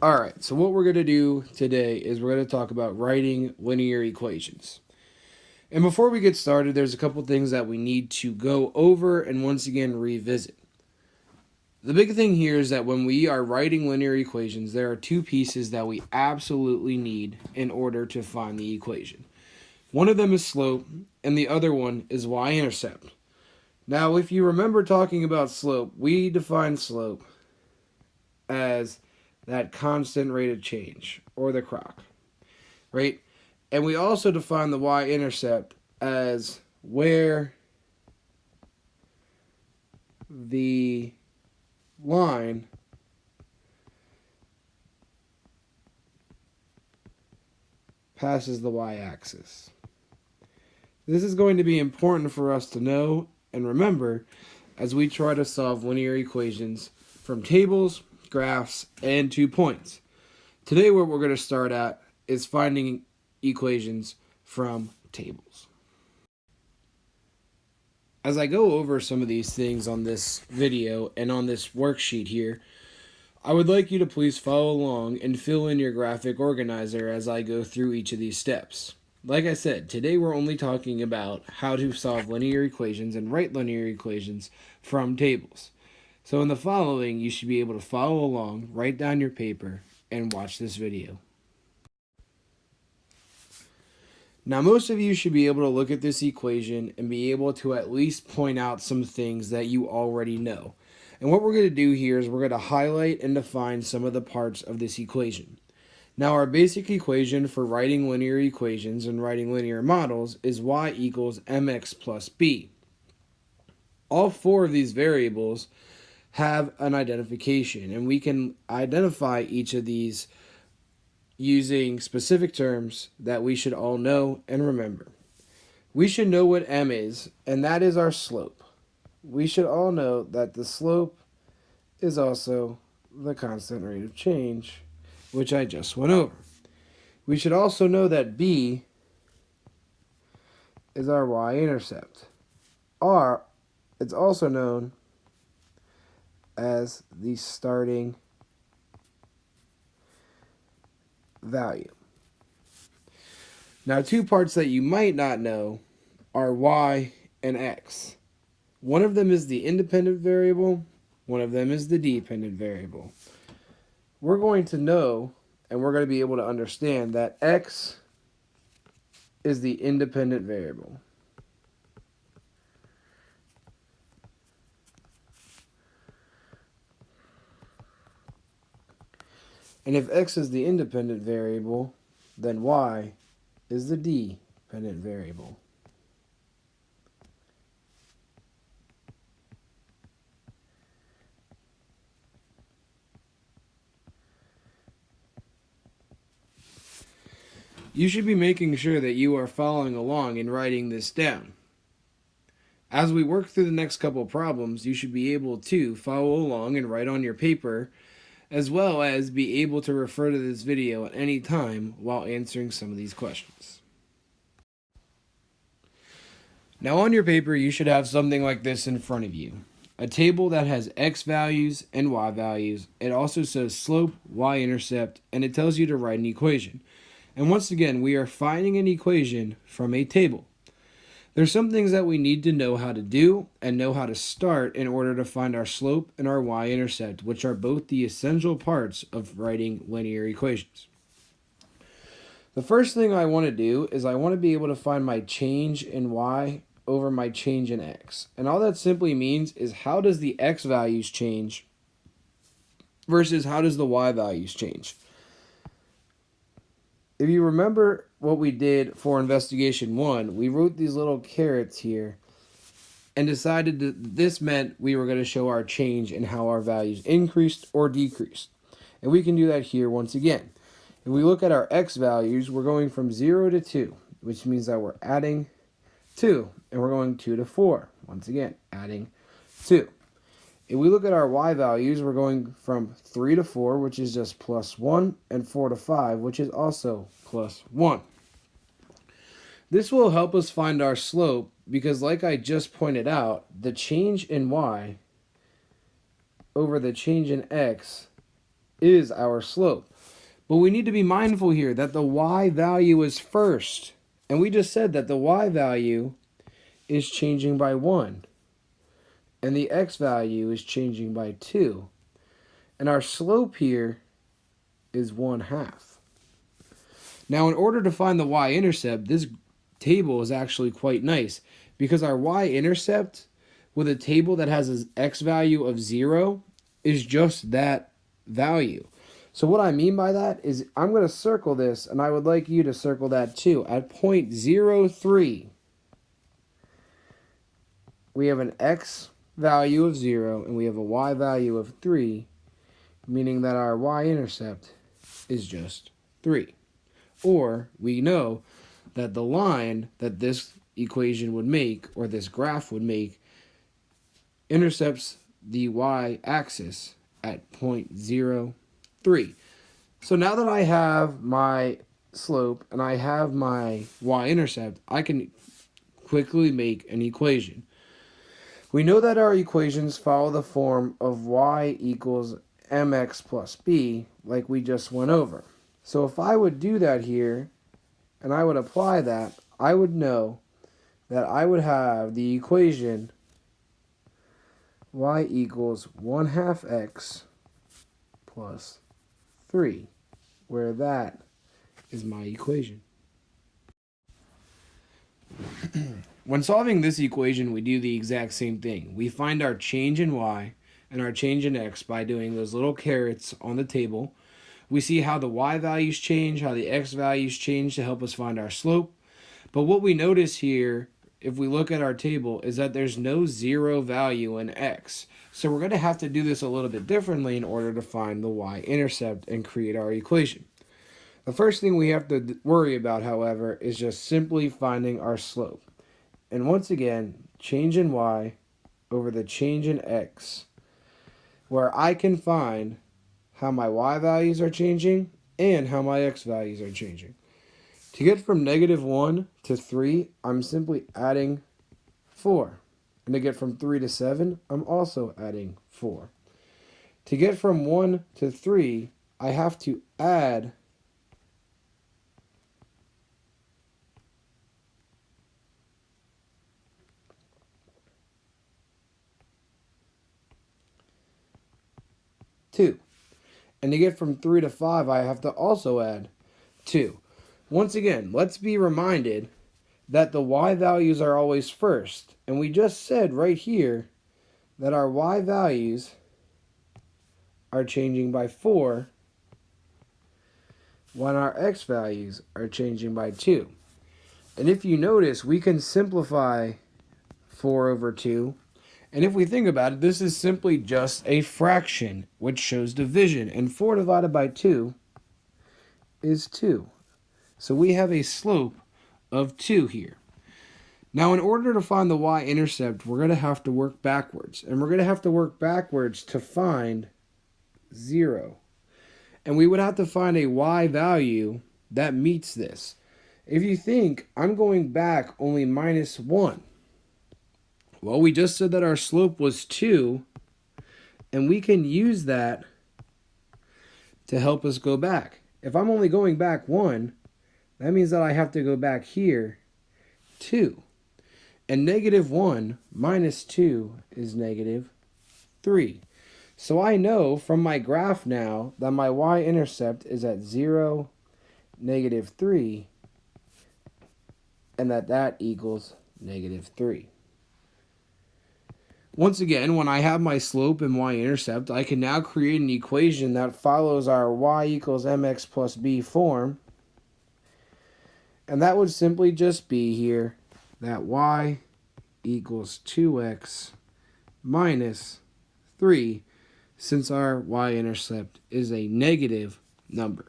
Alright, so what we're going to do today is we're going to talk about writing linear equations. And before we get started, there's a couple things that we need to go over and once again revisit. The big thing here is that when we are writing linear equations, there are two pieces that we absolutely need in order to find the equation. One of them is slope, and the other one is y-intercept. Now, if you remember talking about slope, we define slope as that constant rate of change, or the croc, right? And we also define the y-intercept as where the line passes the y-axis. This is going to be important for us to know and remember as we try to solve linear equations from tables, graphs, and 2 points. Today what we're going to start at is finding equations from tables. As I go over some of these things on this video and on this worksheet here, I would like you to please follow along and fill in your graphic organizer as I go through each of these steps. Like I said, today we're only talking about how to solve linear equations and write linear equations from tables. So in the following, you should be able to follow along, write down your paper, and watch this video. Now, most of you should be able to look at this equation and be able to at least point out some things that you already know. And what we're going to do here is we're going to highlight and define some of the parts of this equation. Now, our basic equation for writing linear equations and writing linear models is y equals mx plus b. All four of these variables have an identification, and we can identify each of these using specific terms that we should all know and remember. We should know what m is, and that is our slope. We should all know that the slope is also the constant rate of change, which I just went over. We should also know that b is our y-intercept. R, it's also known as the starting value. Now, two parts that you might not know are y and x. One of them is the independent variable, one of them is the dependent variable. We're going to know and we're going to be able to understand that x is the independent variable. And if x is the independent variable, then y is the dependent variable. You should be making sure that you are following along and writing this down. As we work through the next couple problems, you should be able to follow along and write on your paper, as well as be able to refer to this video at any time while answering some of these questions. Now on your paper, you should have something like this in front of you. A table that has x values and y values. It also says slope, y-intercept, and it tells you to write an equation. And once again, we are finding an equation from a table. There's some things that we need to know how to do and know how to start in order to find our slope and our y-intercept, which are both the essential parts of writing linear equations. The first thing I want to do is I want to be able to find my change in y over my change in x. And all that simply means is how does the x values change versus how does the y values change. If you remember what we did for investigation 1, we wrote these little carets here and decided that this meant we were going to show our change in how our values increased or decreased. And we can do that here once again. If we look at our x values, we're going from 0 to 2, which means that we're adding 2. And we're going 2 to 4, once again, adding 2. If we look at our y values, we're going from 3 to 4, which is just plus 1, and 4 to 5, which is also plus 1. This will help us find our slope because, like I just pointed out, the change in y over the change in x is our slope. But we need to be mindful here that the y value is first. And we just said that the y value is changing by 1. And the x value is changing by 2. And our slope here is 1/2. Now, in order to find the y-intercept, this table is actually quite nice because our y-intercept with a table that has an x value of 0 is just that value. So what I mean by that is I'm going to circle this, and I would like you to circle that too. At point 0.03, we have an x value of 0 and we have a y value of 3, meaning that our y-intercept is just 3. Or we know that the line that this equation would make, or this graph would make, intercepts the y-axis at point 0.03. So now that I have my slope and I have my y-intercept, I can quickly make an equation. We know that our equations follow the form of y equals mx plus b, like we just went over. So if I would do that here, and I would apply that, I would know that I would have the equation y equals 1/2 x plus 3, where that is my equation. When solving this equation, we do the exact same thing. We find our change in y and our change in x by doing those little carets on the table. We see how the y values change, how the x values change to help us find our slope. But what we notice here, if we look at our table, is that there's no 0 value in x. So we're going to have to do this a little bit differently in order to find the y-intercept and create our equation. The first thing we have to worry about, however, is just simply finding our slope. And once again, change in y over the change in x, where I can find how my y values are changing and how my x values are changing. To get from -1 to 3, I'm simply adding 4. And to get from 3 to 7, I'm also adding 4. To get from 1 to 3, I have to add 2. And to get from 3 to 5, I have to also add 2. Once again, let's be reminded that the y values are always first. And we just said right here that our y values are changing by 4 when our x values are changing by 2. And if you notice, we can simplify 4 over 2. And if we think about it, this is simply just a fraction, which shows division. And 4 divided by 2 is 2. So we have a slope of 2 here. Now, in order to find the y-intercept, we're going to have to work backwards. And we're going to have to work backwards to find 0. And we would have to find a y value that meets this. If you think, I'm going back only -1. Well, we just said that our slope was 2, and we can use that to help us go back. If I'm only going back 1, that means that I have to go back here 2. And -1 minus 2 is -3. So I know from my graph now that my y-intercept is at 0, -3, and that equals -3. Once again, when I have my slope and y-intercept, I can now create an equation that follows our y equals mx plus b form. And that would simply just be here that y equals 2x minus 3, since our y-intercept is a negative number.